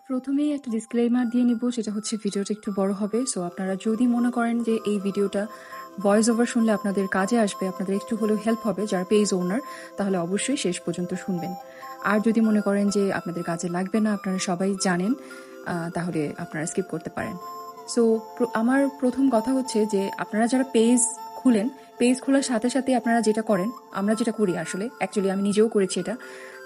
প্রথমেই একটা ডিসক্লেইমার দিয়ে নিব, সেটা হচ্ছে ভিডিওটা একটু বড় হবে। সো আপনারা যদি মনে করেন যে এই ভিডিওটা ভয়েস ওভার শুনলে আপনাদের কাজে আসবে, আপনাদের একটু হলেও হেল্প হবে যারা পেজ ওনার, তাহলে অবশ্যই শেষ পর্যন্ত শুনবেন। আর যদি মনে করেন যে আপনাদের কাজে লাগবে না, আপনারা সবাই জানেন, তাহলে আপনারা স্কিপ করতে পারেন। সো আমার প্রথম কথা হচ্ছে যে আপনারা যারা পেজ খুলেন, পেজ খোলার সাথে সাথে আপনারা যেটা করেন, আমরা যেটা করি আসলে, অ্যাকচুয়ালি আমি নিজেও করেছি এটা,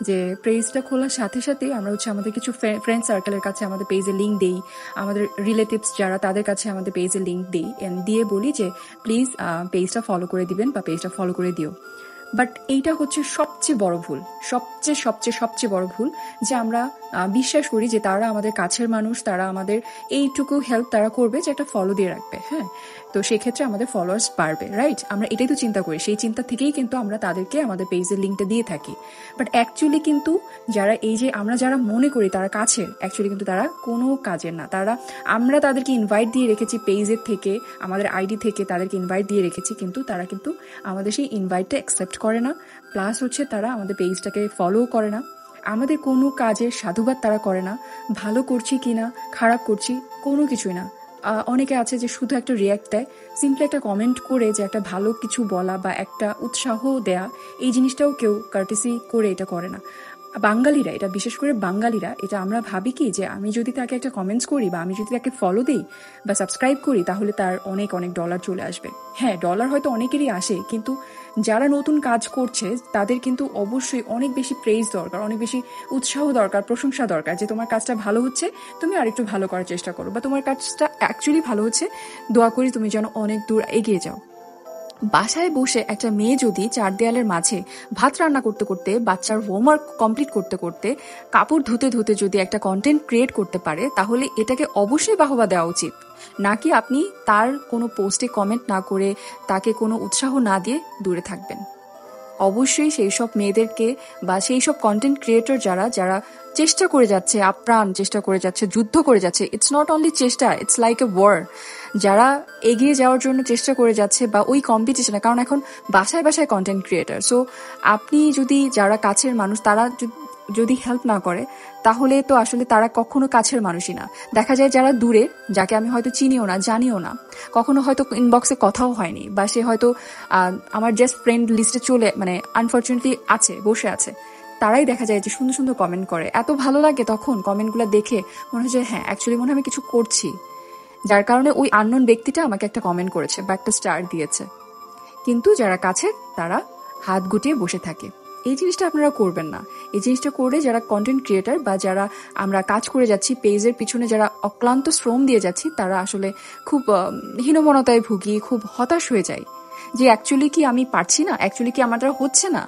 যে পেজটা খোলার সাথে সাথে আমরা হচ্ছে আমাদের কিছু ফ্রেন্ড সার্কেলের কাছে আমাদের পেজের লিঙ্ক দিই, আমাদের রিলেটিভস যারা তাদের কাছে আমাদের পেজের লিঙ্ক দিই, দিয়ে বলি যে প্লিজ পেজটা ফলো করে দিবেন বা পেজটা ফলো করে দিও। বাট এইটা হচ্ছে সবচেয়ে বড় ভুল, সবচেয়ে বড় ভুল, যে আমরা বিশ্বাস করি যে তারা আমাদের কাছের মানুষ, তারা আমাদের এইটুকু হেল্প তারা করবে যে একটা ফলো দিয়ে রাখবে। হ্যাঁ, তো সেক্ষেত্রে আমাদের ফলোয়ার্স বাড়বে, রাইট? আমরা এটাই তো চিন্তা করি, সেই চিন্তা থেকেই কিন্তু আমরা তাদেরকে আমাদের পেজের লিঙ্কটা দিয়ে থাকি। বাট অ্যাকচুয়ালি কিন্তু যারা এই যে আমরা যারা মনে করি তারা কাছের, অ্যাকচুয়ালি কিন্তু তারা কোনো কাজের না। আমরা তাদেরকে ইনভাইট দিয়ে রেখেছি পেজের থেকে, আমাদের আইডি থেকে তাদেরকে ইনভাইট দিয়ে রেখেছি, কিন্তু তারা কিন্তু আমাদের সেই ইনভাইটটা অ্যাকসেপ্ট করে না। প্লাস হচ্ছে তারা আমাদের পেজটাকে ফলো করে না, আমাদের কোনো কাজের সাধুবাদ তারা করে না, ভালো করছি কিনা খারাপ করছি কোনো কিছুই না। অনেকে আছে যে শুধু একটা রিয়াক্ট দেয়, সিম্পলি একটা কমেন্ট করে যে একটা ভালো কিছু বলা বা একটা উৎসাহ দেয়া, এই জিনিসটাও কেউ কার্টেসি করে এটা করে না। বাঙালিরা, এটা বিশেষ করে বাঙালিরা, এটা আমরা ভাবি কি যে আমি যদি তাকে একটা কমেন্টস করি বা আমি যদি তাকে ফলো দিই বা সাবস্ক্রাইব করি তাহলে তার অনেক অনেক ডলার চলে আসবে। হ্যাঁ, ডলার হয়তো অনেকেরই আসে, কিন্তু যারা নতুন কাজ করছে তাদের কিন্তু অবশ্যই অনেক বেশি প্রেইজ দরকার, অনেক বেশি উৎসাহ দরকার, প্রশংসা দরকার, যে তোমার কাজটা ভালো হচ্ছে, তুমি আরেকটু ভালো করার চেষ্টা করো, বা তোমার কাজটা অ্যাকচুয়ালি ভালো হচ্ছে, দোয়া করি তুমি যেন অনেক দূর এগিয়ে যাও। বাসায় বসে একটা মেয়ে যদি চার দেয়ালের মাঝে ভাত রান্না করতে করতে, বাচ্চার হোমওয়ার্ক কমপ্লিট করতে করতে, কাপড় ধুতে ধুতে যদি একটা কন্টেন্ট ক্রিয়েট করতে পারে, তাহলে এটাকে অবশ্যই বাহবা দেওয়া উচিত। নাকি আপনি তার কোনো পোস্টে কমেন্ট না করে, তাকে কোনো উৎসাহ না দিয়ে দূরে থাকবেন। অবশ্যই সেই সব মেয়েদেরকে বা সেই সব কন্টেন্ট ক্রিয়েটর যারা যারা চেষ্টা করে যাচ্ছে, আপ্রাণ চেষ্টা করে যাচ্ছে, যুদ্ধ করে যাচ্ছে, ইটস নট অনলি চেষ্টা, ইটস লাইক এ ওয়ার, যারা এগিয়ে যাওয়ার জন্য চেষ্টা করে যাচ্ছে, বা ওই কম্পিটিশনে, কারণ এখন বাসায় বাসায় কন্টেন্ট ক্রিয়েটর। সো আপনি যদি, যারা কাছের মানুষ তারা যদি হেল্প না করে, তাহলে তো আসলে তারা কখনো কাছের মানুষই না। দেখা যায় যারা দূরে, যাকে আমি হয়তো চিনিও না, জানিও না, কখনো হয়তো ইনবক্সে কথাও হয়নি, বা সে হয়তো আমার জাস্ট ফ্রেন্ড লিস্টে চলে, মানে আনফর্চুনেটলি আছে, বসে আছে, তারাই দেখা যায় যে সুন্দর সুন্দর কমেন্ট করে। এত ভালো লাগে তখন কমেন্টগুলো দেখে, মনে হয় যে হ্যাঁ, অ্যাকচুয়ালি মনে হয় আমি কিছু করছি, যার কারণে ওই আননোন ব্যক্তিটা আমাকে একটা কমেন্ট করেছে বা একটা স্টার দিয়েছে। কিন্তু যারা কাছের তারা হাত গুটিয়ে বসে থাকে। এই জিনিসটা আপনারা করবেন না। এই জিনিসটা করে যারা কন্টেন্ট ক্রিয়েটার বা যারা আমরা কাজ করে যাচ্ছি পেজের পিছনে, যারা অক্লান্ত শ্রম দিয়ে যাচ্ছি, তারা আসলে খুব হীনমনতায় ভুগি, খুব হতাশ হয়ে যায় যে অ্যাকচুয়ালি কি আমি পারছি না, অ্যাকচুয়ালি কি আমার দ্বারা হচ্ছে না।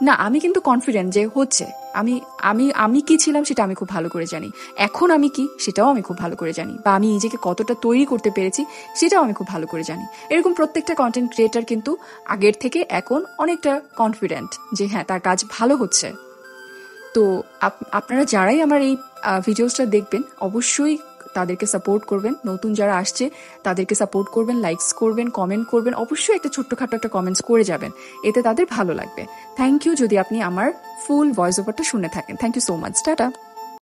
না, আমি কিন্তু কনফিডেন্ট যে হচ্ছে। আমি আমি আমি কি ছিলাম সেটা আমি খুব ভালো করে জানি, এখন আমি কি সেটাও আমি খুব ভালো করে জানি, বা আমি নিজেকে কতটা তৈরি করতে পেরেছি সেটাও আমি খুব ভালো করে জানি। এরকম প্রত্যেকটা কন্টেন্ট ক্রিয়েটার কিন্তু আগের থেকে এখন অনেকটা কনফিডেন্ট যে হ্যাঁ, তার কাজ ভালো হচ্ছে। তো আপনারা যারাই আমার এই ভিডিওসটা দেখবেন, অবশ্যই তাদেরকে সাপোর্ট করবেন। নতুন যারা আসছে তাদেরকে সাপোর্ট করবেন, লাইকস করবেন, কমেন্ট করবেন, অবশ্যই একটা ছোট্টখাটো একটা কমেন্টস করে যাবেন, এতে তাদের ভালো লাগবে। থ্যাংক ইউ যদি আপনি আমার ফুল ভয়েস ওভারটা শুনে থাকেন। Thank you so much, tata.